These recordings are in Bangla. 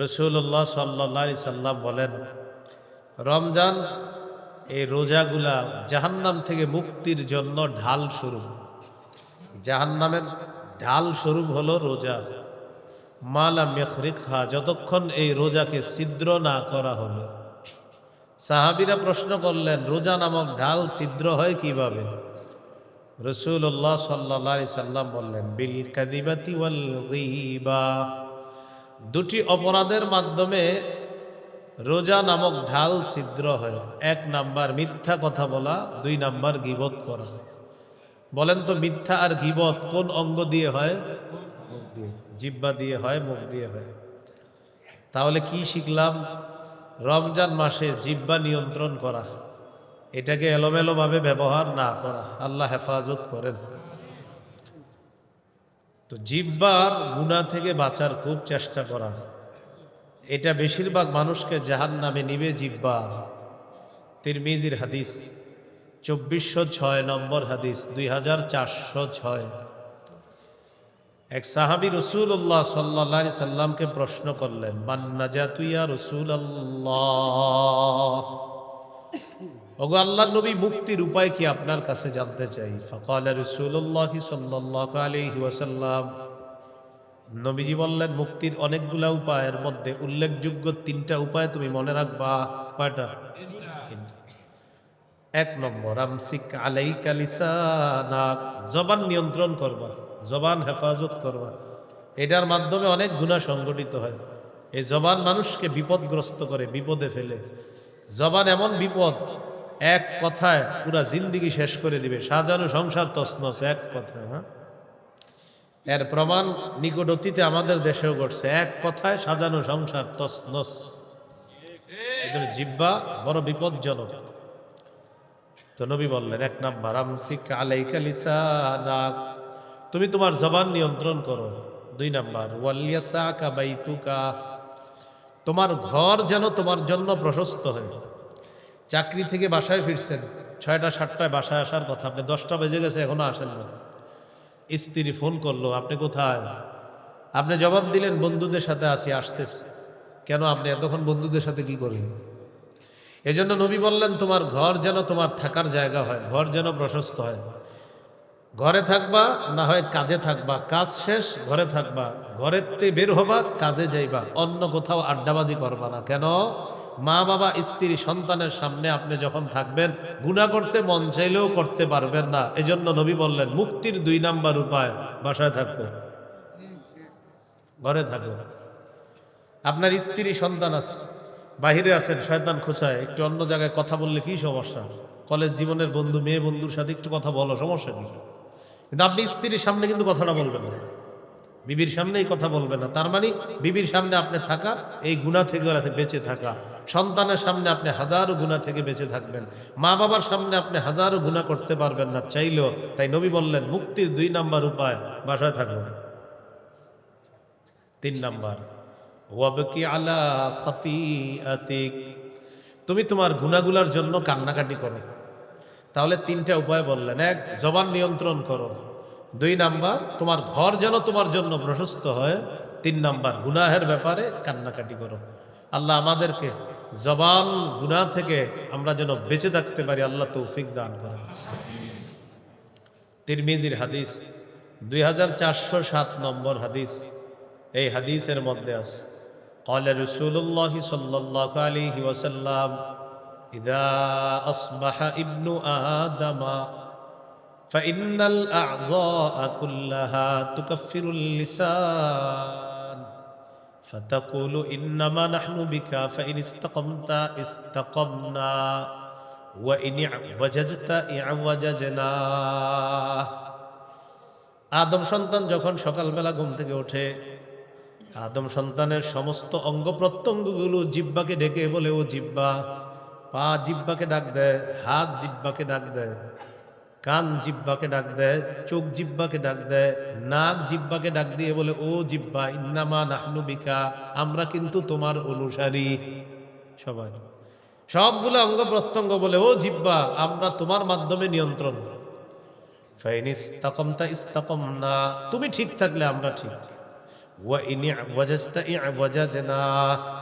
রাসূলুল্লাহ সাল্লাল্লাহু আলাইহি সাল্লাম বলেন, রমজান এই রোজাগুলা জাহান্নাম থেকে মুক্তির জন্য ঢাল স্বরূপ। জাহান্নামের ঢাল স্বরূপ হলো রোজা। মালাম ইয়াখরিকহা, যতক্ষণ এই রোজাকে ছিদ্র না করা হলো। সাহাবীরা প্রশ্ন করলেন, রোজা নামক ঢাল ছিদ্র হয় কিভাবে? রাসূলুল্লাহ সাল্লাল্লাহু আলাইহি সাল্লাম বললেন, বিল কাযিবাতি ওয়াল গীবা। দুটি অপরাধের মাধ্যমে রোজা নামক ঢাল ছিদ্র হয়। 1 নাম্বার মিথ্যা কথা বলা, 2 নাম্বার গীবত করা। বলেন তো মিথ্যা আর গীবত কোন অঙ্গ দিয়ে হয়? মুখ দিয়ে। জিহ্বা দিয়ে হয়, মুখ দিয়ে হয়। তাহলে কি শিখলাম? রমজান মাসে জিহ্বা নিয়ন্ত্রণ করা, এটাকে এলোমেলো ভাবে ব্যবহার না করা। আল্লাহ হেফাজত করেন। তো জিহ্বার গুনাহ থেকে বাঁচার খুব চেষ্টা করা, এটা বেশিরভাগ মানুষকে জাহান্নামে নিবে। জিহ্বা, তিরমিজির হাদিস, 2406 নম্বর হাদিস, 2406। এক সাহাবী রাসূলুল্লাহ সাল্লাল্লাহু আলাইহি সাল্লামকে প্রশ্ন করলেন, মান নাজাতু ইয়া রাসূলুল্লাহ, ওগো আল্লাহর নবী, মুক্তির উপায় কি আপনার কাছে জানতে চাই। ফাকালা রাসূলুল্লাহ সাল্লাল্লাহু আলাইহি ওয়াসাল্লাম, নবীজি বললেন, মুক্তির অনেকগুলা উপায়ের মধ্যে উল্লেখযোগ্য 3টা উপায় তুমি মনে রাখবা। কয়টা? 1 নম্বর, আমসিক আলাইকা লিসানাক, জবান নিয়ন্ত্রণ করবা, জবান হেফাজত করবা। এটার মাধ্যমে অনেক গুনাহ সংগঠিত হয়। এই জবান মানুষকে বিপদগ্রস্ত করে, বিপদে ফেলে। জবান এমন বিপদ, এক কথায় পুরা জিন্দেগি শেষ করে দিবে। সাজানো সংসার তছনছ, এক কথায়। এর প্রমাণ নিকট অতীতে আমাদের দেশেও ঘটছে। এক কথায় সাজানো সংসার তছনছ। এজন্য জিহ্বা বড় বিপজ্জনক। তো নবী বললেন, 1 নাম্বার, আমসিক আলাইকা লিসানাক, তুমি তোমার জবান নিয়ন্ত্রণ করো। 2 নাম্বার, ওয়ালিয়াসাকা বাইতুকা, তোমার ঘর যেন তোমার জন্য প্রশস্ত হয়। চাকরি থেকে বাসায় ফিরছেন, 6টা 7টায় বাসায় আসার কথা, আপনি 10টা বেজে গেছে এখনো আসেন না। স্ত্রী ফোন করলো, আপনি কোথায়? আপনি জবাব দিলেন, বন্ধুদের সাথে আছি, আসতেছি। কেন? আপনি এতক্ষণ বন্ধুদের সাথে কি করেন? এজন্য নবী বললেন, তোমার ঘর যেন তোমার থাকার জায়গা হয়, ঘর যেন প্রশস্ত হয়। ঘরে থাকবা, না হয় কাজে থাকবা, কাজ শেষ ঘরে থাকবা, ঘরের থেকে বের হবা, কাজে যাইবা, অন্য কোথাও আড্ডাবাজি করবা না। কেন? মা বাবা, স্ত্রী, সন্তানের সামনে আপনি যখন থাকবেন, গুনাহ করতে মন চাইলেও করতে পারবেন না। এজন্য নবী বললেন, মুক্তির 2 নাম্বার উপায়, বাসায় থাকবো, ঘরে থাকবো। আপনার স্ত্রী, সন্তান আছে, বাহিরে আছেন, শয়তান খোঁচায়, একটু অন্য জায়গায় কথা বললে কি সমস্যা? কলেজ জীবনের বন্ধু, মেয়ে বন্ধুর সাথে একটু কথা বলো, সমস্যা কি? কিন্তু আপনি স্ত্রীর সামনে কিন্তু কথাটা বলবেন না, বিবির সামনে এই কথা বলবেন না। তার মানে বিবির সামনে আপনি থাকা, এই গুনাহ থেকে বেঁচে থাকা। সন্তানের সামনে আপনি হাজারো গুনাহ থেকে বেঁচে থাকবেন। মা বাবার সামনে আপনি হাজারো গুনাহ করতে পারবেন না চাইলেও। তাই নবী বললেন, মুক্তির 2 নাম্বার উপায়, বাসায় থাকবেন। 3 নাম্বার, ওয়াবকি আলা খাতিআতিক, তুমি তোমার গুনাহগুলোর জন্য কান্নাকাটি করো। তাহলে 3টা উপায় বললেন। 1, জবান নিয়ন্ত্রণ করো। 2 নাম্বার, তোমার ঘর যেন তোমার জন্য প্রশস্ত হয়। 3 নাম্বার, গুনাহের ব্যাপারে কান্নাকাটি করো। আল্লাহ আমাদেরকে জবান গুনাহ থেকে আমরা যেন বেঁচে থাকতে পারি, আল্লাহ তৌফিক দান করেন। তিরমিজির হাদিস, 2407 নম্বর হাদিস। এই হাদিসের মধ্যে আছে, قال رسول الله صلى الله عليه وسلم إذا أصبح ابن آدم فإن الأعضاء كلها تكفر اللسان فتقول إنما نحن بك فإن استقمت استقمنا وإن اعوججت اعوججنا। আদম সন্তান যখন সকালবেলা ঘুম থেকে ওঠে, আদম সন্তানের সমস্ত অঙ্গ প্রত্যঙ্গগুলো জিহ্বাকে ডেকে বলে, ও জিহ্বা। পা জিহ্বাকে ডাক দেয়, হাত জিহ্বাকে ডাক দেয়, কান জিহ্বাকে ডাক দেয়, চোখ জিহ্বাকে ডাক দেয়, নাক জিহ্বাকে ডাক দিয়ে বলে, ও জিহ্বা, ইন্নামা নাহনু বিকা, আমরা কিন্তু তোমার অনুসারী। সবাই, সবগুলো অঙ্গ প্রত্যঙ্গ বলে, ও জিহ্বা, আমরা তোমার মাধ্যমে নিয়ন্ত্রণ। ফাইন ইস্তাকামতা ইস্তাকামনা, তুমি ঠিক থাকলে আমরা ঠিক। ওয়া ইন ওয়াজাজতা ওয়াজাজনা,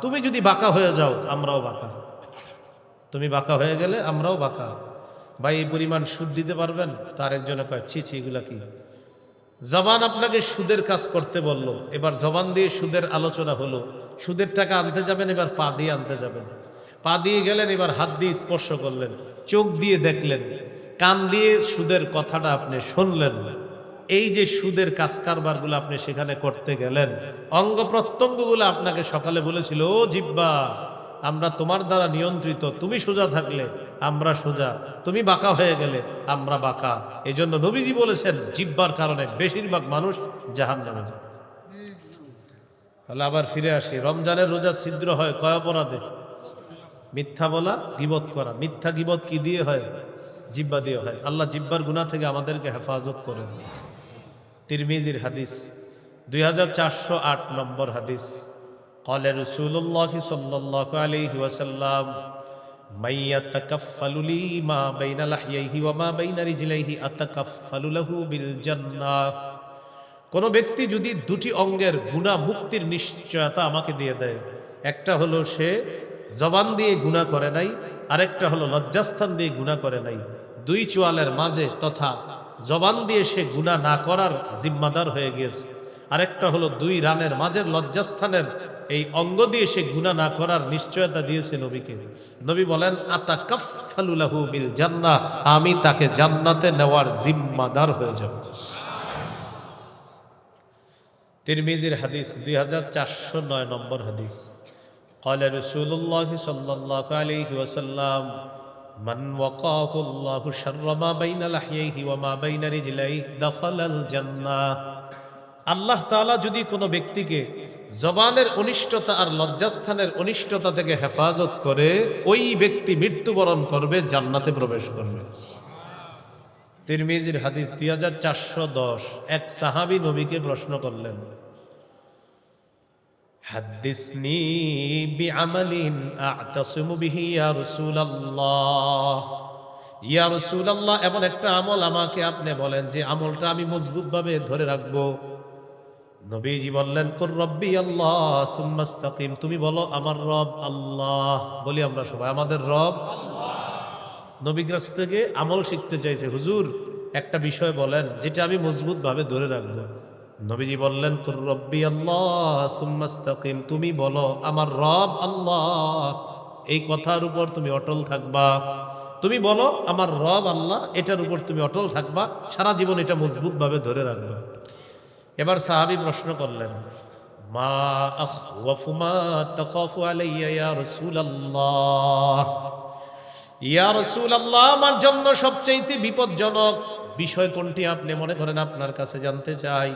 তুমি যদি বাঁকা হয়ে যাও আমরাও বাঁকা, তুমি বাঁকা হয়ে গেলে আমরাও বাঁকা। ভাই এই পরিমাণ সুদ দিতে পারবেন? তার একজনে কয় ছি ছি, এগুলা কি? জবান আপনাকে সুদের কাজ করতে বললো, এবার জবান দিয়ে সুদের আলোচনা হলো, সুদের টাকা আনতে যাবেন, এবার পা দিয়ে আনতে যাবেন, পা দিয়ে গেলেন, এবার হাত দিয়ে স্পর্শ করলেন, চোখ দিয়ে দেখলেন, কান দিয়ে সুদের কথাটা আপনি শুনলেন। এই যে সুদের কাজ কারবারগুলো আপনি সেখানে করতে গেলেন, অঙ্গ প্রত্যঙ্গগুলো আপনাকে সকালে বলেছিল ও জিহ্বা আমরা তোমার দ্বারা নিয়ন্ত্রিত, তুমি সোজা থাকলে আমরা সোজা, তুমি বাঁকা হয়ে গেলে আমরা বাঁকা। এই জন্য নবীজি বলেছেন জিহ্বার কারণে বেশিরভাগ মানুষ জাহান্নামে যায়। তাহলে আবার ফিরে আসি, রমজানের রোজা ছিদ্র হয় কয় অপরাধে? মিথ্যা বলা, গীবত করা। মিথ্যা গীবত কি দিয়ে হয়? জিহ্বা দিয়ে হয়। আল্লাহ জিহ্বার গুনাহ থেকে আমাদেরকে হেফাজত করেন। তিরমিজির হাদিস 2408 নম্বর হাদিস, قال رسول الله صلى الله عليه وسلم من يتكفل لي ما بين لحييه وما بين رجليه أتكفل له بالجنة। কোন ব্যক্তি যদি দুটি অঙ্গের গুনাহ মুক্তির নিশ্চয়তা আমাকে দিয়ে দেয়, একটা হলো সে জবান দিয়ে গুনাহ করে নাই, আরেকটা হলো লজ্জাস্থান দিয়ে গুনাহ করে নাই, দুই চোয়ালের মাঝে তথা জবান দিয়ে সে গুনাহ না করার জিম্মাদার হয়ে গিয়েছে, আরেকটা হলো দুই রানের মাঝের লজ্জাস্থানের এই অঙ্গ দিয়ে সে গুনাহ না করার নিশ্চয়তা দিয়েছে নবীকে। নবী বলেন আতাকাফফালু লাহু বিল জান্নাহ, আমি তাকে জান্নাতে নেওয়ার জিম্মাদার হয়ে যাব। তিরমিজির হাদিস 2409 নম্বর হাদিস, قال رسول الله صلى الله عليه وسلم من وقاه الله شر ما بين لحييه وما بين رجليه دخل الجنة। আল্লাহ তাআলা যদি কোনো ব্যক্তিকে জবানের অনিষ্টতা আর লজ্জাস্থানের অনিষ্টতা থেকে হেফাজত করে, ওই ব্যক্তি মৃত্যুবরণ করবে, জান্নাতে প্রবেশ করবে। তিরমিজির হাদিস 2410, এক সাহাবী নবীকে প্রশ্ন করলেন, হাদ্দিসনি বিআমালিন আ'তাসিমু বিহি ইয়া রাসূলুল্লাহ, ইয়া রাসূলুল্লাহ এমন একটা আমল আমাকে আপনি বলেন যে আমলটা আমি মজবুতভাবে ধরে রাখবো। নবীজি বললেন কুর রব্বি আল্লাহ সুম্মা ইসতাকিম, তুমি বলো আমার রব আল্লাহ। বলি আমরা সবাই আমাদের রব আল্লাহ। নবীর কাছ থেকে আমল শিখতে চাইছে, হুজুর একটা বিষয় বলেন যেটা আমি মজবুতভাবে ধরে রাখবো। নবীজি বললেন কুর রব্বি আল্লাহ সুম্মা ইসতাকিম, তুমি বলো আমার রব আল্লাহ, এই কথার উপর তুমি অটল থাকবা। তুমি বলো আমার রব আল্লাহ, এটার উপর তুমি অটল থাকবা, সারা জীবন এটা মজবুতভাবে ধরে রাখবা। এবার সাহাবী প্রশ্ন করলেন, মা আখওয়াফু মা তাখাফু আলাইয়া ইয়া রাসূলুল্লাহ, ইয়া রাসূলুল্লাহ আমার জন্য সবচেয়ে বিপজ্জনক বিষয় কোনটি আপনি মনে করেন? আপনার কাছে জানতে চাই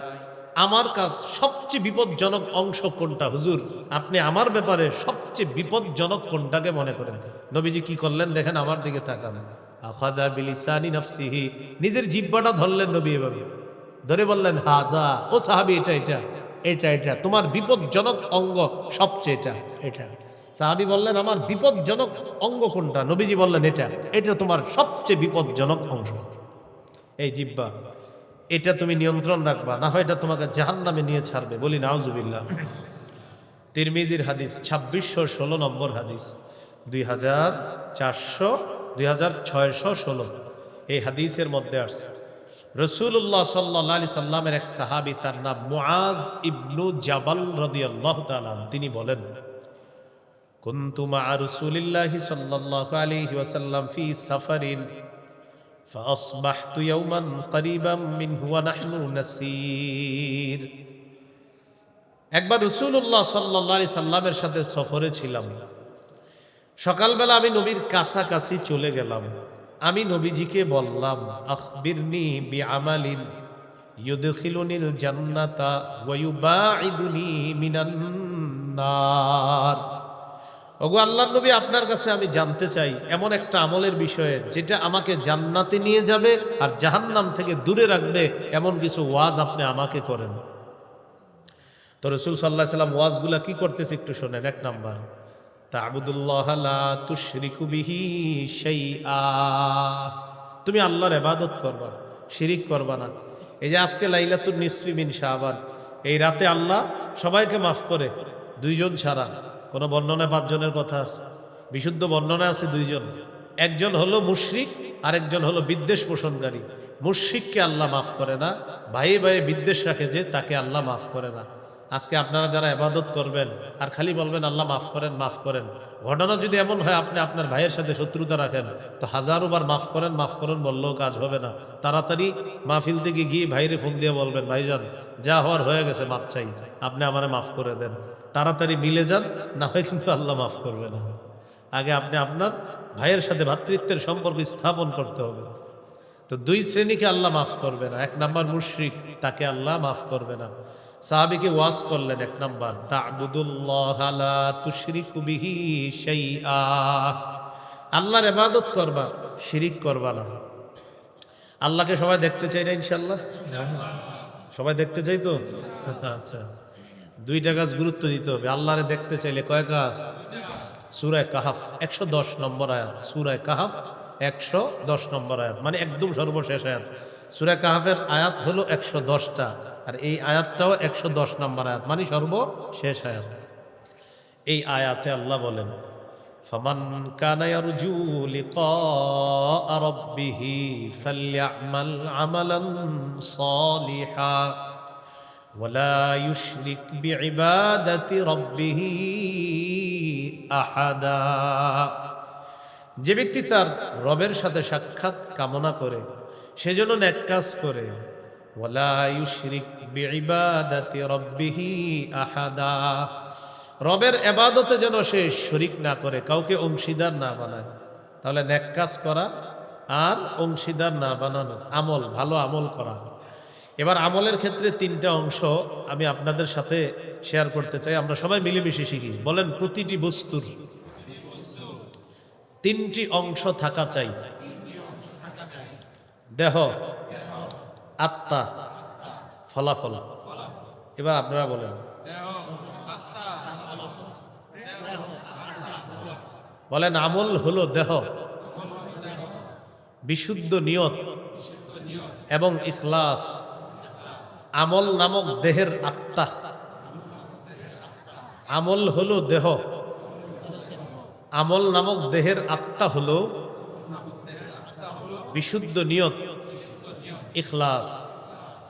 আমার কাছে সবচেয়ে বিপজ্জনক অংশ কোনটা হুজুর, আপনি আমার ব্যাপারে সবচেয়ে বিপজ্জনক কোনটাকে মনে করেন? নবীজি কি করলেন দেখেন, আমার দিকে তাকান, আখাযা বিলিসানি নাফসিহি, নিজের জিহ্বাটা ধরলেন নবী এভাবে ধরে বললেন হাযা, ও সাহাবী এটা এটা এটা এটা তোমার বিপজ্জনক অঙ্গ সবচেয়ে এটা এটা। সাহাবী বললেন আমার বিপজ্জনক অঙ্গ কোনটা? নবীজি বললেন এটা এটা তোমার সবচেয়ে বিপজ্জনক অংশ, এই জিহ্বা, এটা তুমি নিয়ন্ত্রণ রাখবা, না হয় এটা তোমাকে জাহান্নামে নিয়ে ছাড়বে। বলি নাউজুবিল্লাহ। তিরমিজির হাদিস 2616 নম্বর হাদিস, 2616 এই হাদিসের মধ্যে আসছে রাসূলুল্লাহ সাল্লাল্লাহু আলাইহি সাল্লামের এক সাহাবী, তার নাম মুআজ ইবনু জাবাল রাদিয়াল্লাহু তাআলা, তিনি বলেন কুনতু মা রাসূলিল্লাহি সাল্লাল্লাহু আলাইহি ওয়াসাল্লাম ফি সাফারিন ফাসবাহতু ইয়াওমান করিবাম মিনহু ওয়া নাহনু নাসির। একবার রাসূলুল্লাহ সাল্লাল্লাহু আলাইহি সাল্লামের সাথে সফরে ছিলাম, সকালবেলা আমি নবীর কাছাকাছি চলে গেলাম, আমি নবীজিকে বললাম আখবিরনি বিআমালিন ইউদখিলুনিল জান্নাতা ওয়া ইউবাঈদুনি মিনান নার। ওগো আল্লাহর নবী, আপনার কাছে আমি জানতে চাই এমন একটা আমলের বিষয়ে যেটা আমাকে জান্নাতে নিয়ে যাবে আর জাহান্নাম থেকে দূরে রাখবে, এমন কিছু ওয়াজ আপনি আমাকে করেন। তো রাসূল সাল্লাল্লাহু আলাইহি সাল্লাম ওয়াজগুলা কি করতেছে একটু শোনেন। এক নাম্বার, তা'বুদুল্লাহ লা তুশরিকু বিহি শাইআ, তুমি আল্লাহর ইবাদত করবা, শিরিক করবা না। এই যে আজকে লাইলাতুন নিসফি মিন শাবান, এই রাতে আল্লাহ সবাইকে মাফ করে, 2 জন ছাড়া। কোনো বর্ণনায় 5 জনের কথা আছে, বিশুদ্ধ বর্ণনা আছে 2 জন। একজন হলো মুশরিক, আরেকজন হলো বিদ্বেষ পোষণকারী। মুশরিককে আল্লাহ মাফ করে না, ভাইয়ে ভাইয়ে বিদ্বেষ রাখে যে তাকে আল্লাহ মাফ করে না। আজকে আপনারা যারা ইবাদত করবেন আর খালি বলবেন আল্লাহ মাফ করেন মাফ করেন, ঘটনা যদি এমন হয় আপনি আপনার ভাইয়ের সাথে শত্রুতা রাখেন, তো 1000 বার মাফ করেন বললেও কাজ হবে না। তাড়াতাড়ি মাহফিল থেকে গিয়ে ভাইরে ফোন দিয়ে বলবেন, ভাইজান যা হওয়ার হয়ে গেছে, মাফ চাই, আপনি আমারে মাফ করে দেন। তাড়াতাড়ি মিলে যান, না হয় কিন্তু আল্লাহ মাফ করবে না। আগে আপনি আপনার ভাইয়ের সাথে ভ্রাতৃত্বের সম্পর্ক স্থাপন করতে হবে। তো 2 শ্রেণীকে আল্লাহ মাফ করবে না। 1 নাম্বার মুশরিক, তাকে আল্লাহ মাফ করবে না। সাহাবীকে ওয়াজ করলেন, 1 নাম্বার তা'বুদুল্লাহ লা তুশরিকু বিহি শাইআ, আল্লাহর ইবাদত করবা, শিরিক করবা না। আল্লাহকে সবাই দেখতে চাই না ইনশাআল্লাহ? সবাই দেখতে চাই তো? আচ্ছা, 2টা কাজ গুরুত্ব দিতে হবে। আল্লাহরে দেখতে চাইলে কয় কাজ? সূরা কাহাফ 110 নম্বর আয়াত, সূরা কাহাফ 110 নম্বর আয়াত, মানে একদম সর্বশেষ আয়াত। সূরা কাহাফের আয়াত হলো 110টা, আর এই আয়াতটাও 110 নম্বর আয়াত, মানে সর্বশেষ আয়াত। এই আয়াতে আল্লাহ বলেন, ফামান কানা ইয়ারজু লিকা রাব্বিহি ফালইআমাল আমালান সালিহা ওয়ালা ইউশরিক বিইবাদাতি রাব্বিহি আহাদা। যে ব্যক্তি তার রবের সাথে সাক্ষাৎ কামনা করে সেজন্য নেক কাজ করে, ওয়ালা ইউশরিক বিইবাদাতি রাব্বিহি আহাদা, রবের ইবাদতে যেন সে শরীক না করে, কাউকে অংশীদার না বানায়। তাহলে নেক কাজ করা আর অংশীদার না বানানো, আমল, ভালো আমল করা। এবার আমলের ক্ষেত্রে 3টা অংশ আমি আপনাদের সাথে শেয়ার করতে চাই, আমরা সবাই মিলেমিশে শিখি। বলেন, প্রতিটি বস্তুর 3টি অংশ থাকা চাই। দেহ, আত্মা, ফলাফল। এবার আপনারা বলেন, বলেন আমল হলো দেহ, বিশুদ্ধ নিয়ত এবং ইখলাস। আমল নামক দেহের আত্মা, আমল হলো দেহ, আমল নামক দেহের আত্মা হলো বিশুদ্ধ নিয়ত, ইখলাস।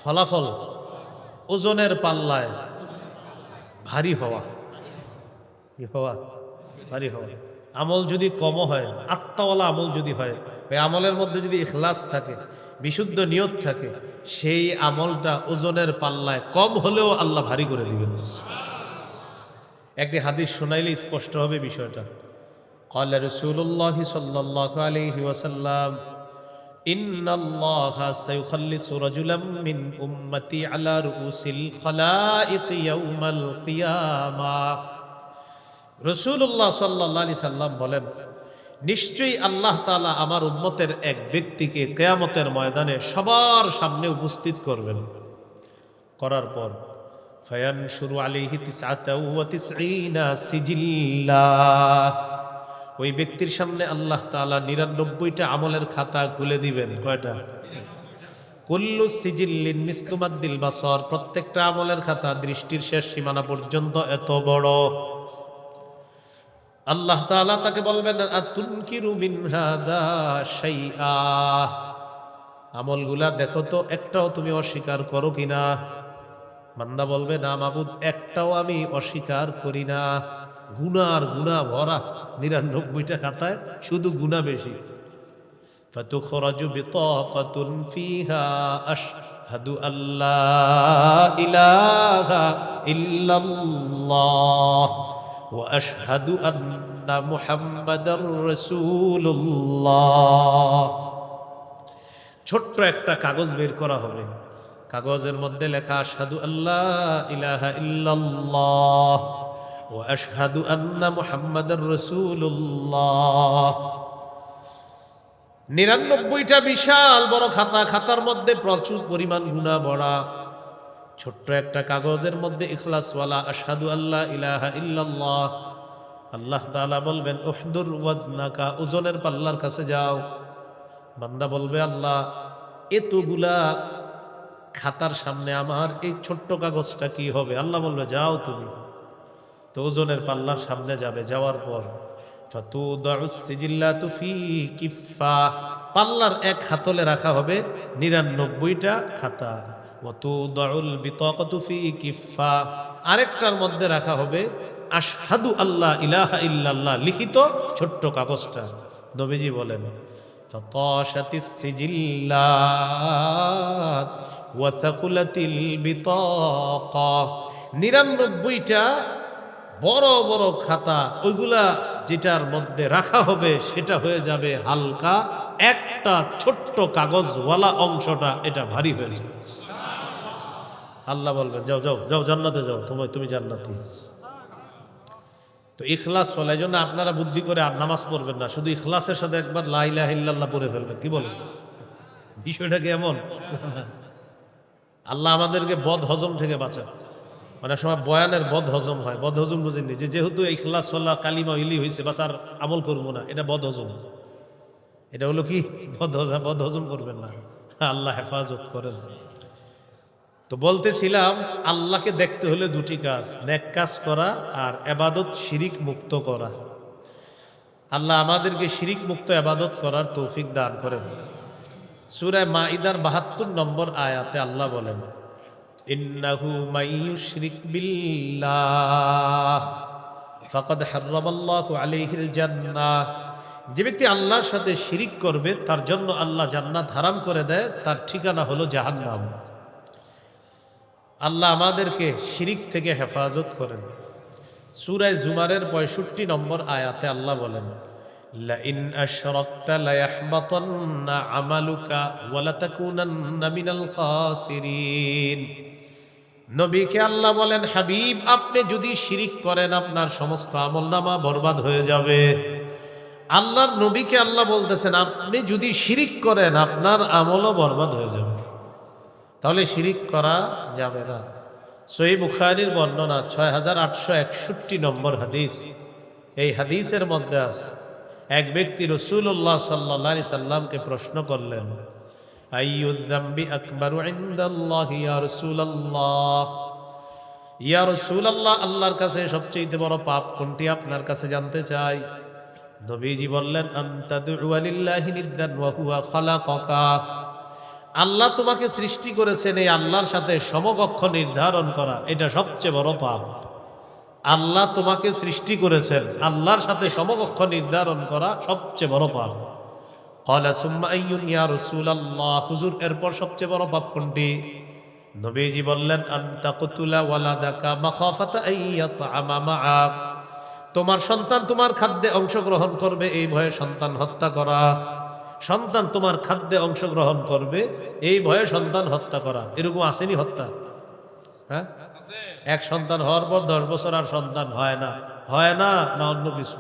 ফলাফল ওজনের পাল্লায় ভারী হওয়া। কি হওয়া? ভারী হওয়া। আমল যদি কম হয়, আত্মাওয়ালা আমল যদি হয়, ওই আমলের মধ্যে যদি ইখলাস থাকে, বিশুদ্ধ নিয়ত থাকে, সেই আমলটা ওজনের পাল্লায় কম হলেও আল্লাহ ভারী করে দিবেন। একটি হাদিস শোনাইলে স্পষ্ট হবে বিষয়টা। ক্বালা রাসূলুল্লাহ সাল্লাল্লাহু আলাইহি ওয়াসাল্লাম, ইন্নাল্লাহা সায়ুখাল্লিসু রাজুলাম মিন উম্মতি আলা রুউসিল খালাইক ইয়াউমাল কিয়ামাহ। রাসূলুল্লাহ সাল্লাল্লাহু আলাইহি সাল্লাম বলেন, নিশ্চয়ই আল্লাহ তাআলা আমার উম্মতের এক ব্যক্তিকে কিয়ামতের ময়দানে সবার সামনে উপস্থিত করবেন। করার পর ফায়ানশুরু আলাইহি 99 সিজিল্লা, ওই ব্যক্তির সামনে আল্লাহ তাআলা 99টা আমলের খাতা খুলে দিবেন। কয়টা? কুল্লু সিজিল্লিন মিসলু মাদ্দিল বাসর, প্রত্যেকটা আমলের খাতা দৃষ্টির শেষ সীমানা পর্যন্ত এত বড়। আল্লাহ তাআলা তাকে বলবেন, আতুনকিরু মিন হাদা শাইআ, আমলগুলা দেখো তো একটাও তুমি অস্বীকার করো কিনা। বান্দা বলবে, না মাবুদ, একটাও আমি অস্বীকার করি না। গুনার গুনাহ ভরা, 99টা খাতায় শুধু গুনাহ বেশি। ফাতুখরাজু বিতাকাতুন ফিহা আশহাদু আল্লা ইলাহা ইল্লাল্লাহ ওয়া আশহাদু আন্না মুহাম্মাদার রাসূলুল্লাহ। ছোট্ট একটা কাগজ বের করা হবে, কাগজের মধ্যে লেখা আশহাদু আল্লা ইলাহা ইল্লাল্লাহ ওয়া আশহাদু আন্না মুহাম্মাদার রাসূলুল্লাহ। 99টা বিশাল বড় খাতা, খাতার মধ্যে প্রচুর পরিমাণ গুনাহ ভরা। ছোট্ট একটা কাগজের মধ্যে ইখলাসওয়ালা আশহাদু আল্লা ইলাহা ইল্লাল্লাহ। আল্লাহ তাআলা বলবেন, উহদুর ওয়াজনাকা, ওজনের পাল্লার কাছে যাও। বান্দা বলবে, আল্লাহ এতগুলা খাতার সামনে আমার এই ছোট্ট কাগজটা কি হবে? আল্লাহ বলবে যাও তুমি। তো ওজনের পাল্লার সামনে যাবে, যাওয়ার পর ফাতুদাউস সিজিল্লাতু ফি কিফা, পাল্লার এক হাতলে রাখা হবে 99টা খাতা। ওয়াতুদাউল বিতাকাতু ফি কিফা, আরেকটার মধ্যে রাখা হবে আশহাদু আল্লাহ ইলাহা ইল্লাল্লাহ লিখিত ছোট্ট কাগজটা। নবীজি বলেন ফাতাশাতিস সিজিল্লাত ওয়া থাকুলাতিল বিতাকা, 99টা বড় বড় খাতা, ওইগুলা যেটার মধ্যে রাখা হবে সেটা হয়ে যাবে হালকা, একটা ছোট্ট কাগজওয়ালা অংশটা এটা ভারী হয়ে যাবে। আল্লাহ বলবেন যাও যাও যাও জান্নাতে যাও, তুমি জান্নাতি। তো ইখলাস হলো, এই জন্য আপনারা বুদ্ধি করে আর নামাজ পড়বেন না, শুধু ইখলাসের সাথে একবার লা ইলাহা ইল্লাল্লাহ পড়ে ফেলবেন। কি বলেন? বিষয়টা কি এমন? আল্লাহ আমাদেরকে বদ হজম থেকে বাঁচান। অনেক সময় বয়ানের বদ হজম হয়, বদ হজম বুঝেননি, যে যেহেতু ইখলাস হল্লা কালিমা ইলি হয়েছে বাস আর আমল করবো না, এটা বদ হজম। এটা হলো কি বদ হজম করবেন না, আল্লাহ হেফাজত করেন। তো বলতেছিলাম আল্লাহকে দেখতে হলে দুটি কাজ, নেক কাজ করা আর ইবাদত শিরিক মুক্ত করা। আল্লাহ আমাদেরকে শিরিক মুক্ত ইবাদত করার তৌফিক দান করেন। সূরা মাইদার 72 নম্বর আয়াতে আল্লাহ বলেন ইন্নাহু মাইয়ুশরিক বিল্লাহ ফাকাদ হারামাল্লাহু আলাইহিল জান্নাহ, যে ব্যক্তি আল্লাহর সাথে শিরিক করবে তার জন্য আল্লাহ জান্নাত হারাম করে দেয়, তার ঠিকানা হলো জাহান্নাম। আল্লাহ আমাদেরকে শিরিক থেকে হেফাজত করেন। সূরা জুমারের 65 নম্বর আয়াতে আল্লাহ বলেন লা ইন আশরাকতা লা ইয়াহবাতান্না আমালুকা ওয়া লা তাকুনান্না মিনাল খাসিরিন। নবীকে আল্লাহ বলেন হাবিব, আপনি যদি শিরিক করেন আপনার সমস্ত আমলনামা বরবাদ হয়ে যাবে। আল্লাহর নবীকে আল্লাহ বলতেছেন আপনি যদি শিরিক করেন আপনার আমলও বরবাদ হয়ে যাবে। তাহলে শিরিক করা যাবে না। সহিহ বুখারীর বর্ণনা 6861 নম্বর হাদিস। এই হাদিসের মধ্যে আছে এক ব্যক্তি রাসূলুল্লাহ সাল্লাল্লাহু আলাইহি সাল্লামকে প্রশ্ন করলেন আইয়ুয যামবি আকবারু ইনদাল্লাহি ইয়া রাসূলুল্লাহ, ইয়া রাসূলুল্লাহ আল্লাহর কাছে সবচেয়ে বড় পাপ কোনটি আপনার কাছে জানতে চাই। নবীজি বললেন আনতা দু'আ লিল্লাহি নিদ্দান ওয়া হুয়া খালাকাকা, আল্লাহ তোমাকে সৃষ্টি করেছেন, এই আল্লাহর সাথে সমকক্ষ নির্ধারণ করা এটা সবচেয়ে বড় পাপ। আল্লাহ তোমাকে সৃষ্টি করেছেন, আল্লাহর সাথে সমকক্ষ নির্ধারণ করা সবচেয়ে বড় পাপ। ক্বালা সুম্মা আইয়ুন ইয়া রাসূলুল্লাহ, হুজুর এরপর সবচেয়ে বড় পাপ কোনটি? নবীজি বললেন আনতা কতুলা ওয়ালাদাকা মাখাফাতা আইয়াতআমা মাআক, তোমার সন্তান তোমার খাদ্যে অংশগ্রহণ করবে এই ভয়ে সন্তান হত্যা করা। সন্তান তোমার খাদ্যে অংশগ্রহণ করবে এই ভয়ে সন্তান হত্যা করা। এরকম আসেনি হত্যা? হ্যাঁ, এক সন্তান হওয়ার পর 10 বছর আর সন্তান হয় না, না অন্য কিছু?